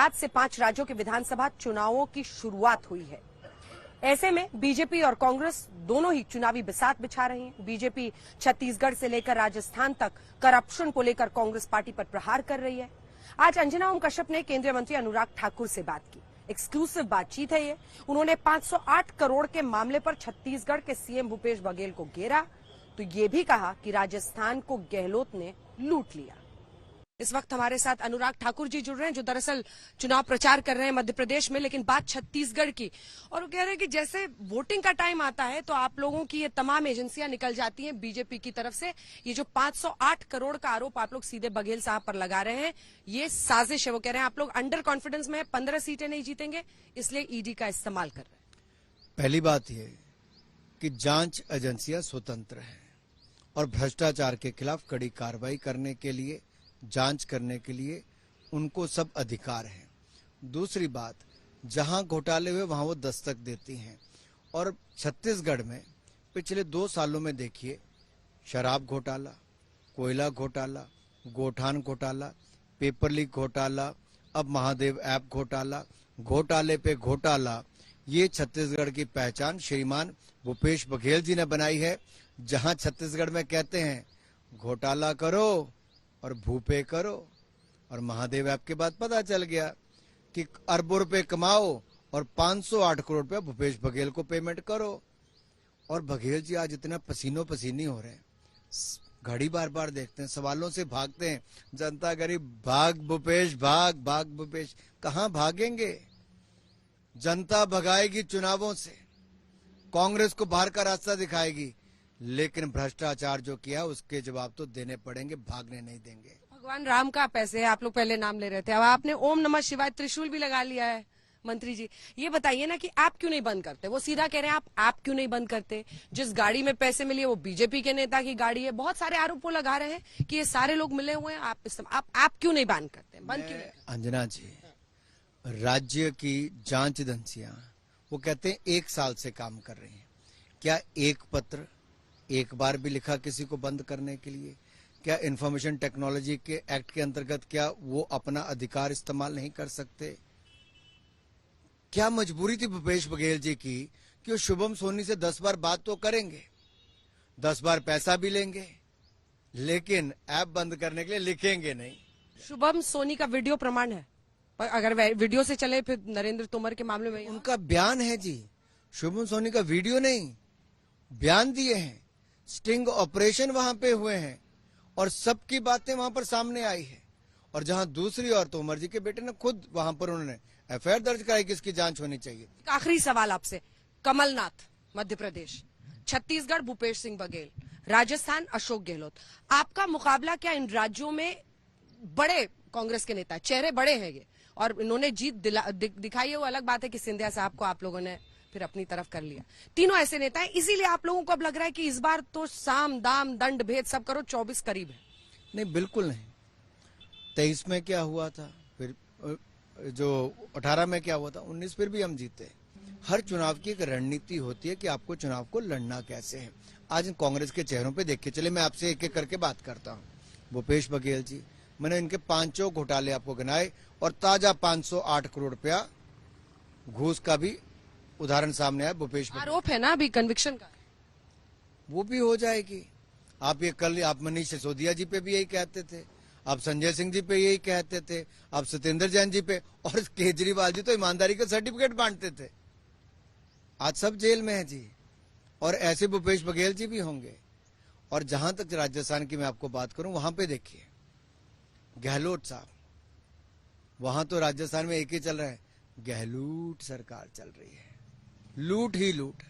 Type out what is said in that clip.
आज से 5 राज्यों के विधानसभा चुनावों की शुरुआत हुई है। ऐसे में बीजेपी और कांग्रेस दोनों ही चुनावी बिसात बिछा रही हैं। बीजेपी छत्तीसगढ़ से लेकर राजस्थान तक करप्शन को लेकर कांग्रेस पार्टी पर प्रहार कर रही है। आज अंजना ओम कश्यप ने केंद्रीय मंत्री अनुराग ठाकुर से बात की। एक्सक्लूसिव बातचीत है ये। उन्होंने 508 करोड़ के मामले पर छत्तीसगढ़ के सीएम भूपेश बघेल को घेरा तो ये भी कहा कि राजस्थान को गहलोत ने लूट लिया। इस वक्त हमारे साथ अनुराग ठाकुर जी जुड़ रहे हैं, जो दरअसल चुनाव प्रचार कर रहे हैं मध्य प्रदेश में, लेकिन बात छत्तीसगढ़ की। और वो कह रहे हैं कि जैसे वोटिंग का टाइम आता है तो आप लोगों की ये तमाम एजेंसियां निकल जाती हैं बीजेपी की तरफ से। ये जो 508 करोड़ का आरोप आप लोग सीधे बघेल साहब पर लगा रहे हैं, ये साजिश है। वो कह रहे हैं आप लोग अंडर कॉन्फिडेंस में 15 सीटें नहीं जीतेंगे, इसलिए ईडी का इस्तेमाल कर रहे हैं। पहली बात यह कि जांच एजेंसियां स्वतंत्र हैं और भ्रष्टाचार के खिलाफ कड़ी कार्रवाई करने के लिए, जांच करने के लिए उनको सब अधिकार है। दूसरी बात, जहां घोटाले हुए वहां वो दस्तक देती हैं। और छत्तीसगढ़ में पिछले 2 सालों में देखिए, शराब घोटाला, कोयला घोटाला, गोठान घोटाला, पेपर लीक घोटाला, अब महादेव ऐप घोटाला, घोटाले पे घोटाला। ये छत्तीसगढ़ की पहचान श्रीमान भूपेश बघेल जी ने बनाई है। जहां छत्तीसगढ़ में कहते हैं घोटाला करो और भूपे करो, और महादेव ऐप के बाद पता चल गया कि अरबों रुपए कमाओ और 508 करोड़ रुपया भूपेश बघेल को पेमेंट करो। और बघेल जी आज इतना पसीनो पसीनी हो रहे हैं, घड़ी बार बार देखते हैं, सवालों से भागते हैं। जनता गरीब, भाग भूपेश भाग, भाग भूपेश। कहां भागेंगे? जनता भगाएगी चुनावों से, कांग्रेस को बाहर का रास्ता दिखाएगी, लेकिन भ्रष्टाचार जो किया उसके जवाब तो देने पड़ेंगे, भागने नहीं देंगे। भगवान राम का पैसे है, आप लोग पहले नाम ले रहे थे, अब आपने ओम नमः शिवाय त्रिशूल भी लगा लिया है। मंत्री जी, ये बताइए ना कि आप क्यों नहीं बंद करते? वो सीधा कह रहे हैं आप क्यों नहीं बंद करते? जिस गाड़ी में पैसे मिले वो बीजेपी के नेता की गाड़ी है। बहुत सारे आरोप वो लगा रहे हैं कि ये सारे लोग मिले हुए हैं। आप क्यों नहीं बंद करते? बंद क्यों नहीं? अंजना जी, राज्य की जांच एजेंसियां वो कहते हैं 1 साल से काम कर रही हैं। क्या एक पत्र एक बार भी लिखा किसी को बंद करने के लिए? क्या इंफॉर्मेशन टेक्नोलॉजी के एक्ट के अंतर्गत क्या वो अपना अधिकार इस्तेमाल नहीं कर सकते? क्या मजबूरी थी भूपेश बघेल जी की कि वो शुभम सोनी से 10 बार बात तो करेंगे, 10 बार पैसा भी लेंगे, लेकिन ऐप बंद करने के लिए लिखेंगे नहीं? शुभम सोनी का वीडियो प्रमाण है, पर अगर वीडियो से चले फिर नरेंद्र तोमर के मामले में उनका बयान है जी। शुभम सोनी का वीडियो नहीं, बयान दिए हैं। स्टिंग ऑपरेशन वहां पे हुए हैं और सबकी बातें वहां पर सामने आई है। और जहां दूसरी ओर तोमर जी के बेटे ने खुद वहां पर उन्होंने एफआईआर दर्ज कराई कि इसकी जांच होनी चाहिए। आखिरी सवाल आपसे, कमलनाथ मध्य प्रदेश, छत्तीसगढ़ भूपेश सिंह बघेल, राजस्थान अशोक गहलोत, आपका मुकाबला क्या इन राज्यों में? बड़े कांग्रेस के नेता, चेहरे बड़े हैं ये, और इन्होंने जीत दिखाई है। वो अलग बात है कि सिंधिया साहब को आप लोगों ने फिर अपनी तरफ कर लिया। तीनों ऐसे नेता हैं, इसीलिए आप लोगों को अब लग रहा है कि इस बार तो साम दाम दंड भेद सब करो, 24 करीब है। नहीं, बिल्कुल नहीं। 23 में क्या हुआ था, फिर जो 18 में क्या हुआ था, 19 फिर भी हम जीते। हर चुनाव की एक रणनीति होती है कि आपको चुनाव को लड़ना कैसे है। आज इन कांग्रेस के चेहरों पे देख के चले, मैं आपसे एक एक करके बात करता हूँ। भूपेश बघेल जी, मैंने इनके 5 घोटाले आपको गिनाए और ताजा 508 करोड़ रुपया घूस का भी उदाहरण सामने आया। भूपेश आरोप है ना अभी कन्विक्शन का, वो भी हो जाएगी। आप ये कल आप मनीष सिसोदिया जी पे भी यही कहते थे, आप संजय सिंह जी पे यही कहते थे, आप सत्येंद्र जैन जी पे, और केजरीवाल जी तो ईमानदारी का सर्टिफिकेट बांटते थे। आज सब जेल में है जी, और ऐसे भूपेश बघेल जी भी होंगे। और जहां तक राजस्थान की मैं आपको बात करूं, वहां पे देखिए गहलोत साहब, वहां तो राजस्थान में एक ही चल रहा है, गहलोत सरकार चल रही है, लूट ही लूट।